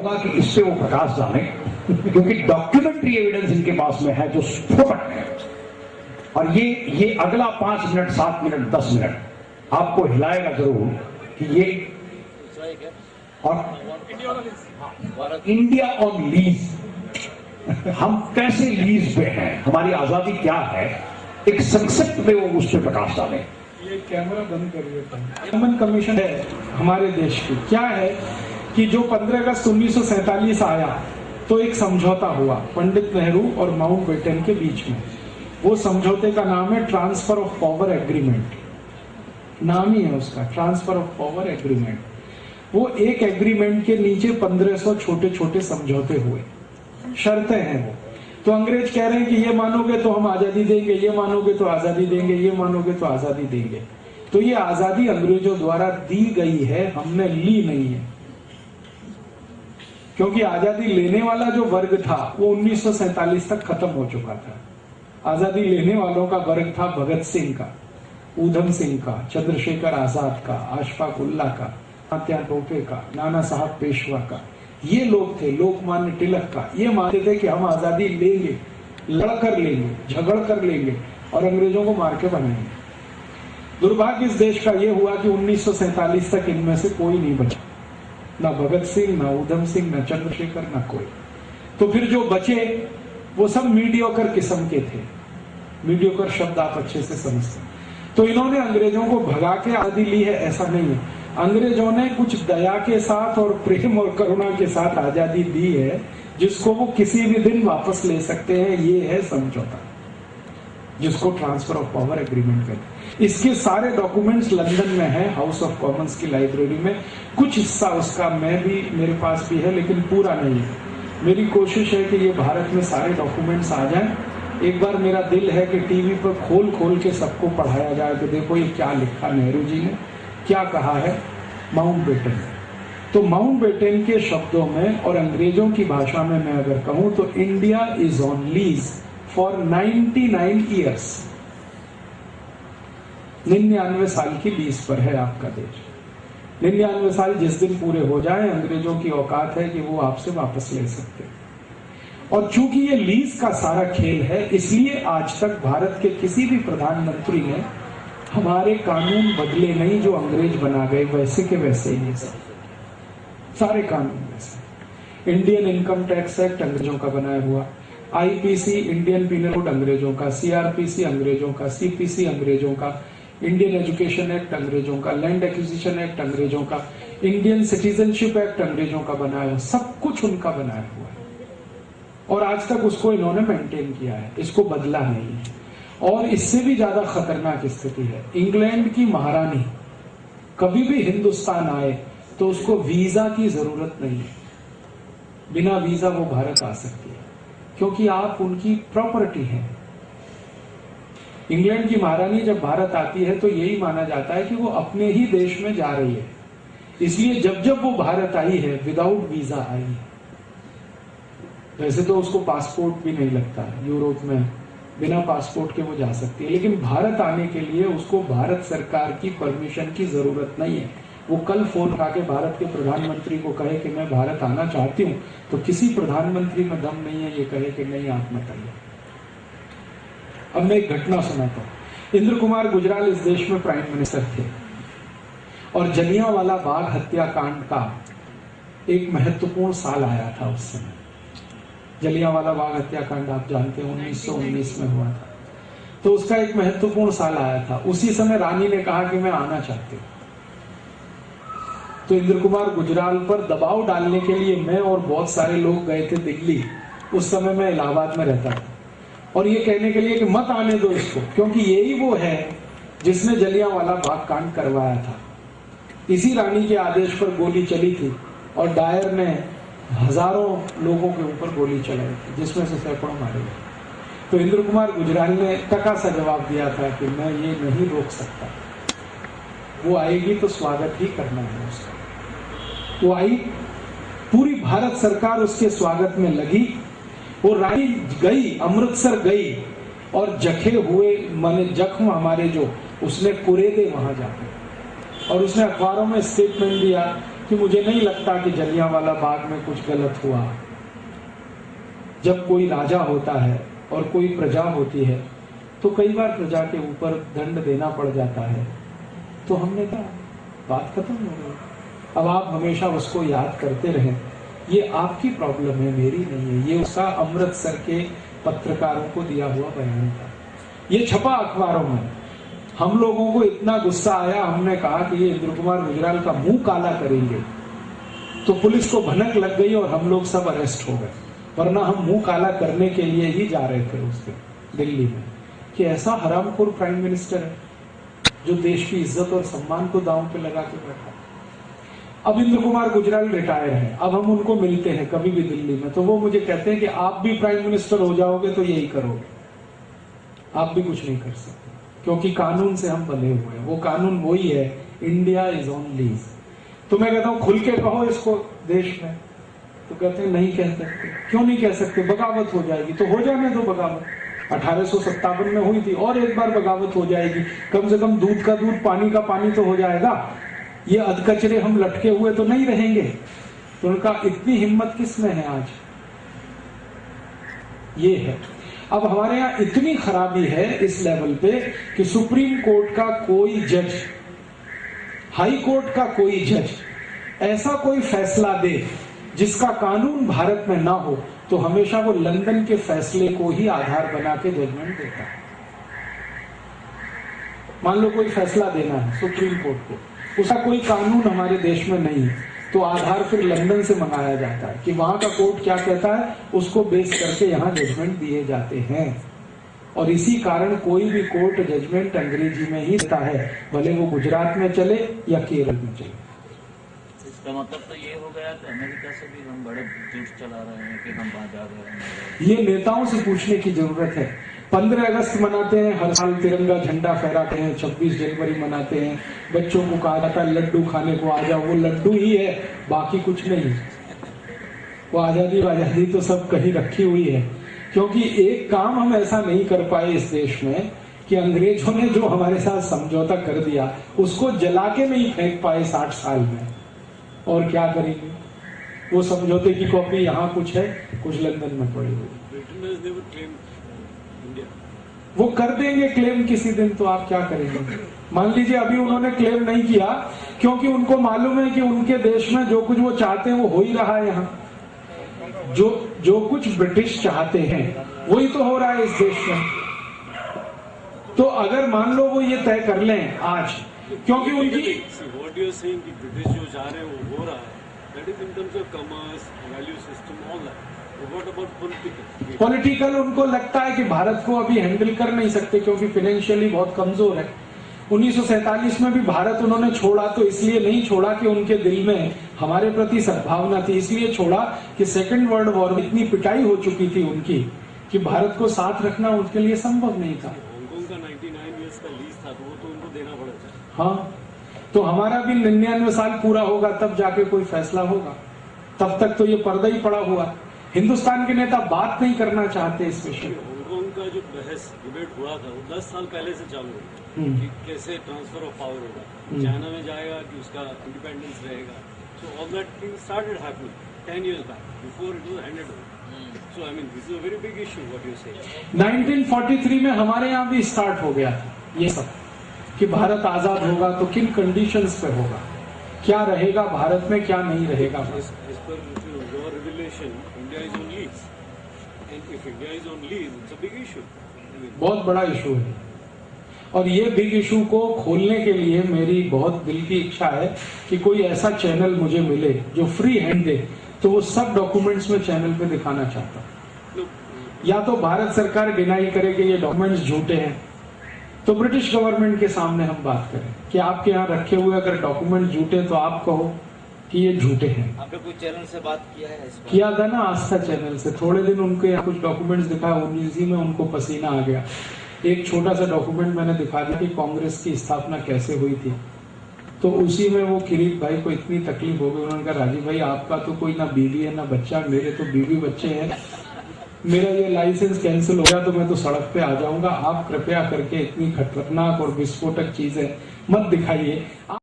चाहूंगा कि इससे वो प्रकाश डालें, क्योंकि डॉक्यूमेंट्री एविडेंस इनके पास में है जो स्फोटक है। और ये अगला 5 मिनट, 7 मिनट, 10 मिनट आपको हिलाएगा जरूर कि ये और इंडिया ऑन लीज, हम कैसे लीज पे हैं, हमारी आजादी क्या है, एक संक्षिप्त में वो उस पर प्रकाश डालें। ये कैमरा बंद करिए। कॉमन कमीशन है हमारे देश की, क्या है कि जो 15 अगस्त 1947 आया तो एक समझौता हुआ पंडित नेहरू और माउंटबेटन के बीच में। वो समझौते का नाम है ट्रांसफर ऑफ पावर एग्रीमेंट, नाम ही है उसका, ट्रांसफर ऑफ पावर एग्रीमेंट। वो एक एग्रीमेंट के नीचे 1500 छोटे छोटे समझौते हुए, शर्तें हैं वो। तो अंग्रेज कह रहे हैं कि ये मानोगे तो हम आजादी देंगे, ये मानोगे तो आजादी देंगे, ये मानोगे तो आजादी देंगे। तो ये आजादी अंग्रेजों द्वारा दी गई है, हमने ली नहीं है। क्योंकि आजादी लेने वाला जो वर्ग था वो 1947 तक खत्म हो चुका था। आजादी लेने वालों का वर्ग था भगत सिंह का, ऊधम सिंह का, चंद्रशेखर आजाद का, अशफाक उल्ला का, तात्या टोपे का, नाना साहब पेशवा का। ये लोग थे, लोकमान्य तिलक का। ये मानते थे कि हम आजादी लेंगे, लड़कर लेंगे, झगड़ कर लेंगे और अंग्रेजों को मार के बनाएंगे। दुर्भाग्य इस देश का ये हुआ कि 1947 तक इनमें से कोई नहीं बचा, ना भगत सिंह, ना ऊधम सिंह, ना चंद्रशेखर, ना कोई। तो फिर जो बचे वो सब मीडियोकर किस्म के थे। मीडियोकर शब्द आप अच्छे से समझते हैं। तो इन्होंने अंग्रेजों को भगा के आजादी ली है ऐसा नहीं है। अंग्रेजों ने कुछ दया के साथ और प्रेम और करुणा के साथ आजादी दी है, जिसको वो किसी भी दिन वापस ले सकते हैं। ये है समझौता, जिसको ट्रांसफर ऑफ पावर एग्रीमेंट कहते हैं। इसके सारे डॉक्यूमेंट्स लंदन में है, हाउस ऑफ कॉमन्स की लाइब्रेरी में। कुछ हिस्सा उसका मेरे पास भी है, लेकिन पूरा नहीं है। मेरी कोशिश है कि ये भारत में सारे डॉक्यूमेंट्स आ जाएं। एक बार मेरा दिल है कि टीवी पर खोल खोल के सबको पढ़ाया जाए कि देखो ये क्या लिखा नेहरू जी ने, क्या कहा है माउंटबेटन। तो माउंटबेटन के शब्दों में और अंग्रेजों की भाषा में मैं अगर कहूं तो India is on lease for 99 years. 99 साल की लीज पर है आपका देश। 99 साल जिस दिन पूरे हो जाए, अंग्रेजों की औकात है कि वो आपसे वापस ले सकते हैं। और चूंकि ये लीज का सारा खेल है, इसलिए आज तक भारत के किसी भी प्रधानमंत्री ने हमारे कानून बदले नहीं, जो अंग्रेज बना गए वैसे के वैसे ही सारे कानून वैसे। इंडियन इनकम टैक्स एक्ट अंग्रेजों का बनाया हुआ, आईपीसी इंडियन पीनल कोड अंग्रेजों का, सीआरपीसी अंग्रेजों का, सीपीसी अंग्रेजों का, इंडियन एजुकेशन एक्ट अंग्रेजों का, लैंड एक्विजिशन एक्ट अंग्रेजों का, इंडियन सिटीजनशिप एक्ट अंग्रेजों का बनाया हुआ, सब कुछ उनका बनाया हुआ है। और आज तक उसको इन्होंने मेंटेन किया है, इसको बदला नहीं है। और इससे भी ज्यादा खतरनाक स्थिति है, इंग्लैंड की महारानी कभी भी हिंदुस्तान आए तो उसको वीजा की जरूरत नहीं है। बिना वीजा वो भारत आ सकती है, क्योंकि आप उनकी प्रॉपर्टी हैं। इंग्लैंड की महारानी जब भारत आती है तो यही माना जाता है कि वो अपने ही देश में जा रही है। इसलिए जब जब वो भारत आई है विदाउट वीजा आई है। वैसे तो उसको पासपोर्ट भी नहीं लगता, यूरोप में बिना पासपोर्ट के वो जा सकती है, लेकिन भारत आने के लिए उसको भारत सरकार की परमिशन की जरूरत नहीं है। वो कल फोन उठा के भारत के प्रधानमंत्री को कहे कि मैं भारत आना चाहती हूँ, तो किसी प्रधानमंत्री में दम नहीं है ये कहे कि नहीं आप मत आइए। अब मैं एक घटना सुनाता हूँ। इंद्र कुमार गुजराल इस देश में प्राइम मिनिस्टर थे और जलियांवाला बाग हत्याकांड का एक महत्वपूर्ण साल आया था उस समय। जलियांवाला बाग हत्याकांड आप जानते हैं 1919 में हुआ था, तो उसका एक महत्वपूर्ण साल आया था। उसी समय रानी ने कहा कि मैं आना चाहती हूँ। तो इंद्र कुमार गुजराल पर दबाव डालने के लिए मैं और बहुत सारे लोग गए थे दिल्ली। उस समय मैं इलाहाबाद में रहता था, और ये कहने के लिए कि मत आने दो इसको, क्योंकि यही वो है जिसने जलियांवाला बाग कांड करवाया था। इसी रानी के आदेश पर गोली चली थी और डायर ने हजारों लोगों के ऊपर गोली चलाई थी, जिसमें से सैकड़ों मारे गए। तो इंद्र कुमार गुजराल ने टका सा जवाब दिया था कि मैं ये नहीं रोक सकता, वो आएगी तो स्वागत ही करना है उसका। वो आई, पूरी भारत सरकार उसके स्वागत में लगी। वो रानी गई, अमृतसर गई, और जखे हुए माने जख्म हमारे जो उसने कुरेदे वहां जाके, और उसने अखबारों में स्टेटमेंट दिया कि मुझे नहीं लगता कि जलियांवाला बाग में कुछ गलत हुआ। जब कोई राजा होता है और कोई प्रजा होती है तो कई बार प्रजा के ऊपर दंड देना पड़ जाता है। तो हमने कहा बात खत्म हो गई। अब आप हमेशा उसको याद करते रहें। ये आपकी प्रॉब्लम है, मेरी नहीं है। ये उसका अमृतसर के पत्रकारों को दिया हुआ बयान था। ये छपा अखबारों में। हम लोगों को इतना गुस्सा आया, हमने कहा कि ये इंद्र कुमार गुजराल का मुंह काला करेंगे। तो पुलिस को भनक लग गई और हम लोग सब अरेस्ट हो गए, वरना हम मुंह काला करने के लिए ही जा रहे थे उस दिन दिल्ली में। कि ऐसा हरामखोर प्राइम मिनिस्टर है जो देश की इज्जत और सम्मान को दांव पे लगा के बैठा। अब इंद्र कुमार गुजराल रिटायर है, अब हम उनको मिलते हैं कभी भी दिल्ली में, तो वो मुझे कहते हैं कि आप भी प्राइम मिनिस्टर हो जाओगे तो यही करोगे, आप भी कुछ नहीं कर सकते, क्योंकि कानून से हम बने हुए हैं। वो कानून वही है, इंडिया इज ऑन लीज। तो मैं कहता हूं खुल के कहो इसको देश में, तो कहते हैं नहीं कह सकते। क्यों नहीं कह सकते? बगावत हो जाएगी। तो हो जाने दो बगावत। 1857 में हुई थी और एक बार बगावत हो जाएगी। कम से कम दूध का दूध, पानी का पानी तो हो जाएगा। ये अधकचरे हम लटके हुए तो नहीं रहेंगे। तो उनका इतनी हिम्मत किस में है आज? ये है। अब हमारे यहाँ इतनी खराबी है इस लेवल पे कि सुप्रीम कोर्ट का कोई जज, हाई कोर्ट का कोई जज ऐसा कोई फैसला दे जिसका कानून भारत में ना हो, तो हमेशा वो लंदन के फैसले को ही आधार बना के जजमेंट देता है। मान लो कोई फैसला देना है सुप्रीम कोर्ट को, उसका कोई कानून हमारे देश में नहीं है, तो आधार फिर लंदन से मंगाया जाता है कि वहां का कोर्ट क्या कहता है, उसको बेस करके यहाँ जजमेंट दिए जाते हैं। और इसी कारण कोई भी कोर्ट जजमेंट अंग्रेजी में ही देता है, भले वो गुजरात में चले या केरल में चले। इसका मतलब तो ये हो गया कि अमेरिका से भी हम बड़े झूठ चला रहे हैं कि हम वहां जा रहे हैं। ये नेताओं से पूछने की जरूरत है। 15 अगस्त मनाते हैं, हर साल तिरंगा झंडा फहराते हैं, 26 जनवरी मनाते हैं, बच्चों को कहा जाता है लड्डू खाने को आ जाओ, वो लड्डू ही है, बाकी कुछ नहीं। वो आजादी तो सब कहीं रखी हुई है। क्योंकि एक काम हम ऐसा नहीं कर पाए इस देश में कि अंग्रेजों ने जो हमारे साथ समझौता कर दिया उसको जला के नहीं फेंक पाए 60 साल में। और क्या करेंगे? वो समझौते की कॉपी यहाँ कुछ है, कुछ लंदन में पड़ी हुई। वो कर देंगे क्लेम किसी दिन, तो आप क्या करेंगे? मान लीजिए अभी उन्होंने क्लेम नहीं किया क्योंकि उनको मालूम है कि उनके देश में जो कुछ वो चाहते हैं वो हो ही रहा है। यहाँ जो कुछ ब्रिटिश चाहते हैं वही तो हो रहा है इस देश में। तो अगर मान लो वो ये तय कर लें आज, क्योंकि उनकी ब्रिटिश जो चाह रहे हैं वो हो रहा है, that is in terms of commerce, value system, all that. What about political उनको लगता है कि भारत को अभी हैंडल कर नहीं सकते क्योंकि फाइनेंशियली बहुत कमजोर है। 1947 में भी भारत उन्होंने छोड़ा तो इसलिए नहीं छोड़ा कि उनके दिल में हमारे प्रति सद्भावना थी, इसलिए छोड़ा कि सेकेंड वर्ल्ड वॉर में इतनी पिटाई हो चुकी थी उनकी कि भारत को साथ रखना उनके लिए संभव नहीं था। हांगकांग का 99 इयर्स का लीज था, तो वो तो उनको देना पड़ेगा। हाँ, तो हमारा भी 99 साल पूरा होगा तब जाके कोई फैसला होगा। तब तक तो ये पर्दा ही पड़ा हुआ। हिंदुस्तान के नेता बात नहीं करना चाहते इस विषय। हांगकांग का जो बहस डिबेट हुआ था वो 10 साल पहले से चालू है कि कैसे ट्रांसफर ऑफ पावर होगा, चाइना में जाएगा कि उसका इंडिपेंडेंस रहेगा। So all that thing started happening 10 years back before it was handed over. So I mean this is a very big issue what you say. 1943 में हमारे यहाँ भी स्टार्ट हो गया था ये सब कि भारत आजाद होगा तो किन कंडीशंस पे होगा, क्या रहेगा भारत में, क्या नहीं रहेगा। As per your revelation, India is on lease, and if India is on lease, it's a big issue. बहुत बड़ा इशू है और ये बिग इशू को खोलने के लिए मेरी बहुत दिल की इच्छा है कि कोई ऐसा चैनल मुझे मिले जो फ्री हैंड दे, तो वो सब डॉक्यूमेंट्स में चैनल पे दिखाना चाहता हूँ। या तो भारत सरकार डिनाई करे कि ये डॉक्यूमेंट्स झूठे हैं, तो ब्रिटिश गवर्नमेंट के सामने हम बात करें कि आपके यहाँ रखे हुए अगर डॉक्यूमेंट झूठे तो आप कहो कि ये झूठे हैं। आपने कोई चैनल से बात किया है? किया था ना, आस्था चैनल से। थोड़े दिन उनके यहाँ कुछ डॉक्यूमेंट्स दिखाया, उसी में उनको पसीना आ गया। एक छोटा सा डॉक्यूमेंट मैंने दिखा दिया कि कांग्रेस की स्थापना कैसे हुई थी, तो उसी में वो किरीट भाई को इतनी तकलीफ हो गई। उन्होंने कहा राजीव भाई आपका तो कोई ना बीवी है ना बच्चा, मेरे तो बीवी बच्चे हैं, मेरा ये लाइसेंस कैंसिल हो गया तो मैं तो सड़क पे आ जाऊंगा। आप कृपया करके इतनी खतरनाक और विस्फोटक चीजें मत दिखाइए।